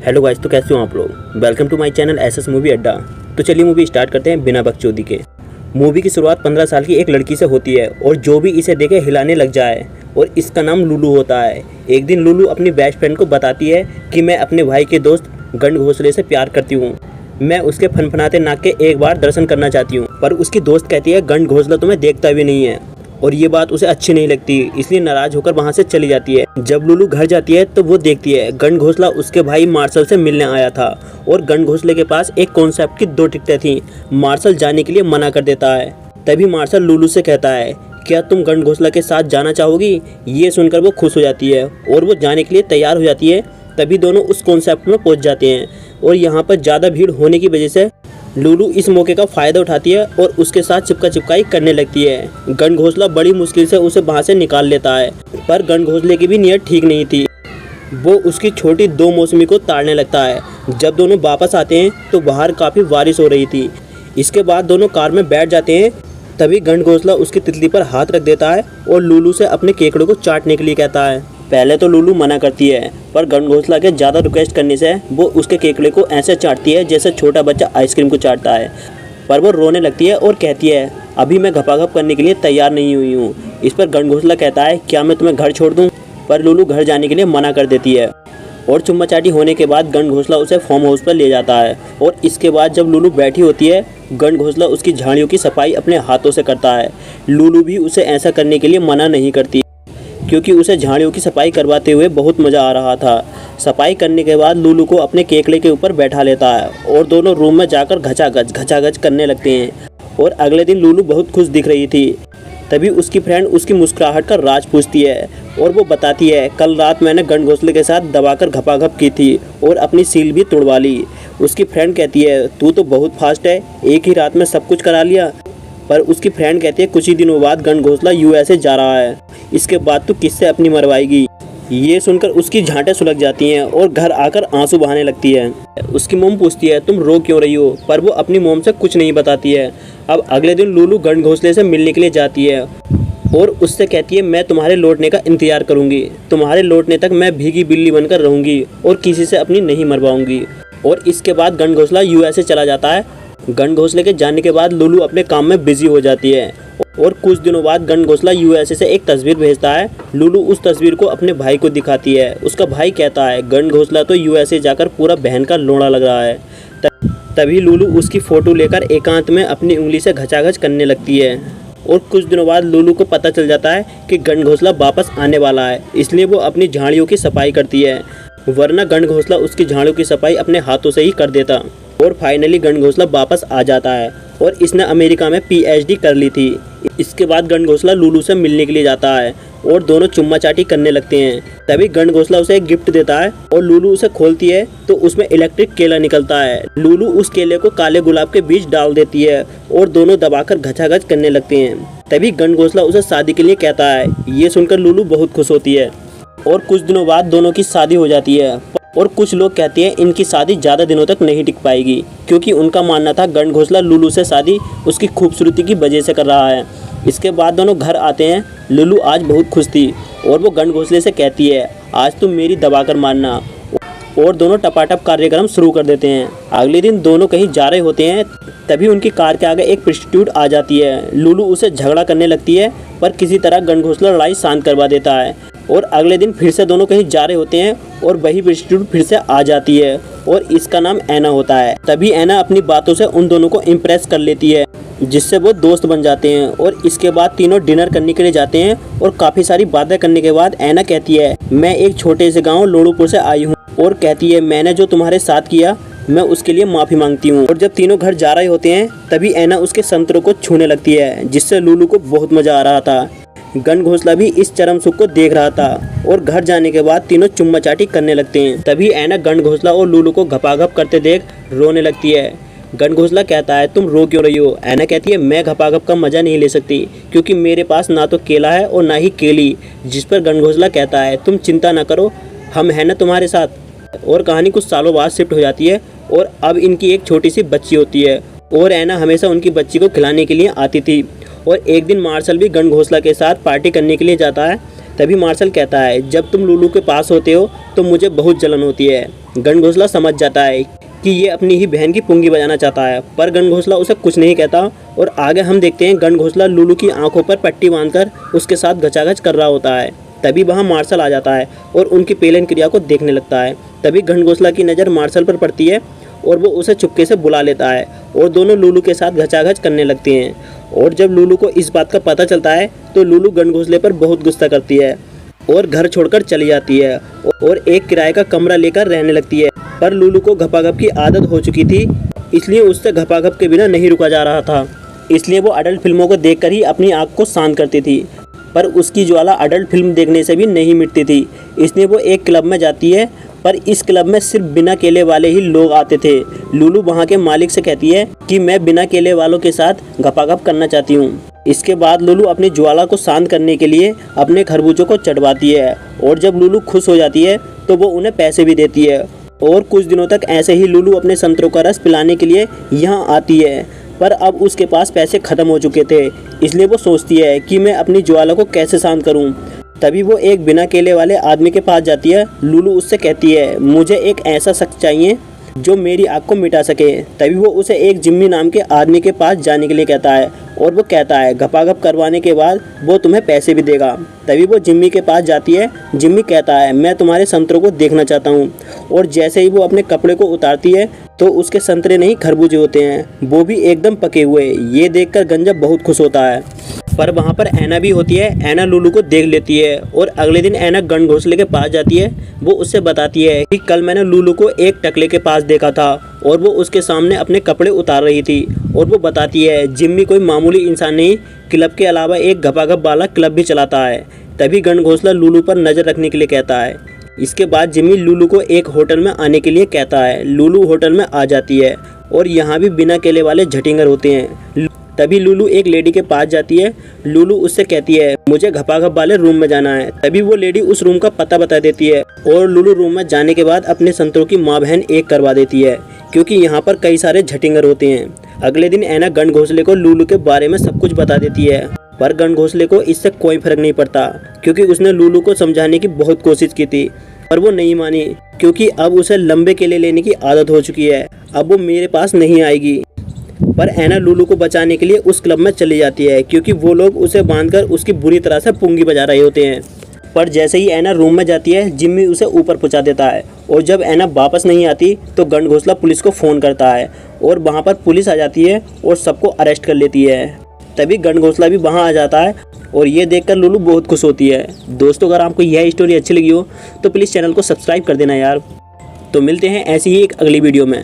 Hello guys, तो कैसे हो आप लोग। Welcome to my channel SS movie Adda. तो चलिए मूवी स्टार्ट करते हैं बिना बकचोदी के। मूवी की शुरुआत 15 साल की एक लड़की से होती है और जो भी इसे देखे हिलाने लग जाए, और इसका नाम लुलू होता है। एक दिन लुलू अपनी बेस्ट फ्रेंड को बताती है कि मैं अपने भाई के दोस्त गंड घोंसले से प्यार करती हूँ। मैं उसके फनफनाते नाक के एक बार दर्शन करना चाहती हूँ। पर उसकी दोस्त कहती है गंड घोंसला तुम्हें देखता भी नहीं है, और ये बात उसे अच्छी नहीं लगती, इसलिए नाराज होकर वहाँ से चली जाती है। जब लुलू घर जाती है तो वो देखती है गंड घोंसला उसके भाई मार्शल से मिलने आया था, और गंड घोंसले के पास एक कॉन्सेप्ट की 2 टिकटें थीं। मार्शल जाने के लिए मना कर देता है। तभी मार्शल लुलू से कहता है, क्या तुम गंड घोंसला के साथ जाना चाहोगी। ये सुनकर वो खुश हो जाती है और वो जाने के लिए तैयार हो जाती है। तभी दोनों उस कॉन्सेप्ट में पहुँच जाते हैं, और यहाँ पर ज़्यादा भीड़ होने की वजह से लुलू इस मौके का फ़ायदा उठाती है और उसके साथ चिपका चिपकाई करने लगती है। गंड घोंसला बड़ी मुश्किल से उसे वहाँ से निकाल लेता है, पर गंड घोंसले की भी नीयत ठीक नहीं थी। वो उसकी छोटी 2 मौसमी को ताड़ने लगता है। जब दोनों वापस आते हैं तो बाहर काफ़ी बारिश हो रही थी। इसके बाद दोनों कार में बैठ जाते हैं। तभी गंड घोंसला उसकी तितली पर हाथ रख देता है और लुलू से अपने केकड़े को चाटने के लिए कहता है। पहले तो लुलू मना करती है, पर गंड घोंसला के ज़्यादा रिक्वेस्ट करने से वो उसके केकड़े को ऐसे चाटती है जैसे छोटा बच्चा आइसक्रीम को चाटता है। पर वो रोने लगती है और कहती है, अभी मैं घपाघप करने के लिए तैयार नहीं हुई हूँ। इस पर गंड घोंसला कहता है, क्या मैं तुम्हें घर छोड़ दूँ। पर लुलू घर जाने के लिए मना कर देती है, और चुम्मा चाटी होने के बाद गंड घोंसला उसे फार्म हाउस पर ले जाता है। और इसके बाद जब लुलू बैठी होती है, गंड घोंसला उसकी झाड़ियों की सफाई अपने हाथों से करता है। लुलू भी उसे ऐसा करने के लिए मना नहीं करती, क्योंकि उसे झाड़ियों की सफाई करवाते हुए बहुत मज़ा आ रहा था। सफाई करने के बाद लुलू को अपने केकड़े के ऊपर बैठा लेता है और दोनों रूम में जाकर घचाघच करने लगते हैं। और अगले दिन लुलू बहुत खुश दिख रही थी। तभी उसकी फ्रेंड उसकी मुस्कुराहट का राज पूछती है, और वो बताती है, कल रात मैंने गंड घोंसले के साथ दबाकर घपाघप की थी और अपनी सील भी तुड़वा ली। उसकी फ्रेंड कहती है, तू तो बहुत फास्ट है, एक ही रात में सब कुछ करा लिया। पर उसकी फ्रेंड कहती है, कुछ ही दिनों बाद गंड घोंसला यूएसए जा रहा है, इसके बाद तू किससे अपनी मरवाएगी। ये सुनकर उसकी झांटें सुलग जाती हैं और घर आकर आंसू बहाने लगती है। उसकी मोम पूछती है, तुम रो क्यों रही हो, पर वो अपनी मोम से कुछ नहीं बताती है। अब अगले दिन लुलू गंड घोंसले से मिलने के लिए जाती है और उससे कहती है, मैं तुम्हारे लौटने का इंतजार करूंगी, तुम्हारे लौटने तक मैं भीगी बिल्ली बनकर रहूंगी और किसी से अपनी नहीं मरवाऊंगी। और इसके बाद गंड घोंसला यूएसए चला जाता है। गंड घोंसले के जाने के बाद लुलू अपने काम में बिजी हो जाती है, और कुछ दिनों बाद गंड घोंसला यूएसए से एक तस्वीर भेजता है। लुलू उस तस्वीर को अपने भाई को दिखाती है। उसका भाई कहता है, गंड घोंसला तो यूएसए जाकर पूरा बहन का लोड़ा लग रहा है। तभी लुलू उसकी फ़ोटो लेकर एकांत में अपनी उंगली से घचाघच करने लगती है। और कुछ दिनों बाद लुलू को पता चल जाता है कि गंड घोंसला वापस आने वाला है, इसलिए वो अपनी झाड़ियों की सफाई करती है, वरना गंड घोंसला उसकी झाड़ियों की सफाई अपने हाथों से ही कर देता। और फाइनली गंड घोंसला वापस आ जाता है, और इसने अमेरिका में पीएचडी कर ली थी। इसके बाद गंड घोंसला लुलू से मिलने के लिए जाता है और दोनों चुम्मा चाटी करने लगते हैं। तभी गंड घोंसला उसे एक गिफ्ट देता है और लुलू उसे खोलती है तो उसमें इलेक्ट्रिक केला निकलता है। लुलू उस केले को काले गुलाब के बीच डाल देती है और दोनों दबाकर घचाघच करने लगते हैं। तभी गंड घोंसला उसे शादी के लिए कहता है। ये सुनकर लुलू बहुत खुश होती है, और कुछ दिनों बाद दोनों की शादी हो जाती है। और कुछ लोग कहते हैं इनकी शादी ज़्यादा दिनों तक नहीं टिक पाएगी, क्योंकि उनका मानना था गंड घोंसला लुलू से शादी उसकी खूबसूरती की वजह से कर रहा है। इसके बाद दोनों घर आते हैं। लुलू आज बहुत खुश थी और वो गंड घोंसले से कहती है, आज तुम मेरी दबाकर मानना। और दोनों टपाटप कार्यक्रम शुरू कर देते हैं। अगले दिन दोनों कहीं जा रहे होते हैं, तभी उनकी कार के आगे एक प्रोस्टिट्यूट आ जाती है। लुलू उसे झगड़ा करने लगती है, पर किसी तरह गंड घोंसला लड़ाई शांत करवा देता है। और अगले दिन फिर से दोनों कहीं जा रहे होते हैं और वही प्रोस्टिट्यूट फिर से आ जाती है, और इसका नाम ऐना होता है। तभी ऐना अपनी बातों से उन दोनों को इम्प्रेस कर लेती है, जिससे वो दोस्त बन जाते हैं। और इसके बाद तीनों डिनर करने के लिए जाते हैं, और काफ़ी सारी बातें करने के बाद ऐना कहती है, मैं एक छोटे से गाँव लोड़ूपुर से आई हूँ, और कहती है, मैंने जो तुम्हारे साथ किया मैं उसके लिए माफ़ी मांगती हूँ। और जब तीनों घर जा रहे होते हैं, तभी ऐना उसके संतरों को छूने लगती है, जिससे लुलू को बहुत मज़ा आ रहा था। गंड घोंसला भी इस चरम सुख को देख रहा था, और घर जाने के बाद तीनों चुम्मा चाटी करने लगते हैं। तभी ऐना गंड घोंसला और लुलू को घपाघप करते देख रोने लगती है। गंड घोंसला कहता है, तुम रो क्यों रही हो। ऐना कहती है, मैं घपाघप का मज़ा नहीं ले सकती, क्योंकि मेरे पास ना तो केला है और ना ही केली। जिस पर गंड घोंसला कहता है, तुम चिंता ना करो, हम हैं ना तुम्हारे साथ। और कहानी कुछ सालों बाद शिफ्ट हो जाती है, और अब इनकी एक छोटी सी बच्ची होती है, और ऐना हमेशा उनकी बच्ची को खिलाने के लिए आती थी। और एक दिन मार्शल भी गंड घोंसला के साथ पार्टी करने के लिए जाता है। तभी मार्शल कहता है, जब तुम लूलू के पास होते हो तो मुझे बहुत जलन होती है। गणघोसला समझ जाता है कि ये अपनी ही बहन की पुंगी बजाना चाहता है, पर गणघोसला उसे कुछ नहीं कहता। और आगे हम देखते हैं गणघोसला लूलू की आंखों पर पट्टी बांधकर उसके साथ घचाघच कर रहा होता है। तभी वहाँ मार्शल आ जाता है और उनकी पेलन क्रिया को देखने लगता है। तभी गणघोसला की नज़र मार्शल पर पड़ती है और वो उसे चुपके से बुला लेता है और दोनों लूलू के साथ घचाघच करने लगते हैं। और जब लूलू को इस बात का पता चलता है तो लूलू गणघोसले पर बहुत गुस्सा करती है और घर छोड़कर चली जाती है और एक किराए का कमरा लेकर रहने लगती है। पर लूलू को घपाघप की आदत हो चुकी थी, इसलिए उससे घपाघप के बिना नहीं रुका जा रहा था। इसलिए वो अडल्ट फिल्मों को देखकर ही अपनी आँख को शांत करती थी। पर उसकी ज्वाला अडल्ट फिल्म देखने से भी नहीं मिटती थी, इसलिए वो एक क्लब में जाती है। पर इस क्लब में सिर्फ बिना केले वाले ही लोग आते थे। लूलू वहाँ के मालिक से कहती है कि मैं बिना केले वालों के साथ घपाघप करना चाहती हूँ। इसके बाद लूलू अपनी ज्वाला को शांत करने के लिए अपने खरबूजों को चढ़वाती है और जब लूलू खुश हो जाती है तो वो उन्हें पैसे भी देती है। और कुछ दिनों तक ऐसे ही लूलू अपने संतरों का रस पिलाने के लिए यहाँ आती है। पर अब उसके पास पैसे ख़त्म हो चुके थे, इसलिए वो सोचती है कि मैं अपनी ज्वाला को कैसे शांत करूं। तभी वो एक बिना केले वाले आदमी के पास जाती है। लूलू उससे कहती है, मुझे एक ऐसा शख्स चाहिए जो मेरी आग को मिटा सके। तभी वो उसे एक जिम्मी नाम के आदमी के पास जाने के लिए कहता है और वो कहता है, घपाघप करवाने के बाद वो तुम्हें पैसे भी देगा। तभी वो जिम्मी के पास जाती है। जिम्मी कहता है, मैं तुम्हारे संतरों को देखना चाहता हूँ। और जैसे ही वो अपने कपड़े को उतारती है तो उसके संतरे नहीं खरबूजे होते हैं, वो भी एकदम पके हुए। ये देखकर गंजा बहुत खुश होता है। पर वहाँ पर ऐना भी होती है। ऐना लूलू को देख लेती है और अगले दिन ऐना गणघोसले के पास जाती है। वो उससे बताती है कि कल मैंने लूलू को एक टकले के पास देखा था और वो उसके सामने अपने कपड़े उतार रही थी। और वो बताती है, जिम्मी कोई मामूली इंसान नहीं, क्लब के अलावा एक घपाघप वाला क्लब भी चलाता है। तभी गणघोसला लूलू पर नज़र रखने के लिए कहता है। इसके बाद जिम्मी लूलू को एक होटल में आने के लिए कहता है। लूलू होटल में आ जाती है और यहाँ भी बिना केले वाले झटिंगर होते हैं। तभी लूलू एक लेडी के पास जाती है। लूलू उससे कहती है, मुझे घपाघप वाले रूम में जाना है। तभी वो लेडी उस रूम का पता बता देती है और लूलू रूम में जाने के बाद अपने संतरों की माँ बहन एक करवा देती है, क्योंकि यहाँ पर कई सारे झटिंगर होते हैं। अगले दिन ऐना गणघोसले को लूलू के बारे में सब कुछ बता देती है, पर गणघोसले को इससे कोई फर्क नहीं पड़ता, क्योंकि उसने लूलू को समझाने की बहुत कोशिश की थी पर वो नहीं मानी, क्योंकि अब उसे लंबे केले लेने की आदत हो चुकी है। अब वो मेरे पास नहीं आएगी। पर ऐना लूलू को बचाने के लिए उस क्लब में चली जाती है, क्योंकि वो लोग उसे बांधकर उसकी बुरी तरह से पुंगी बजा रहे होते हैं। पर जैसे ही ऐना रूम में जाती है, जिम्मी उसे ऊपर पहुंचा देता है और जब ऐना वापस नहीं आती तो गणघोसला पुलिस को फ़ोन करता है और वहां पर पुलिस आ जाती है और सबको अरेस्ट कर लेती है। तभी गणघोसला भी वहां आ जाता है और ये देखकर लूलू बहुत खुश होती है। दोस्तों, अगर आपको यह स्टोरी अच्छी लगी हो तो प्लीज़ चैनल को सब्सक्राइब कर देना यार। तो मिलते हैं ऐसी ही एक अगली वीडियो में।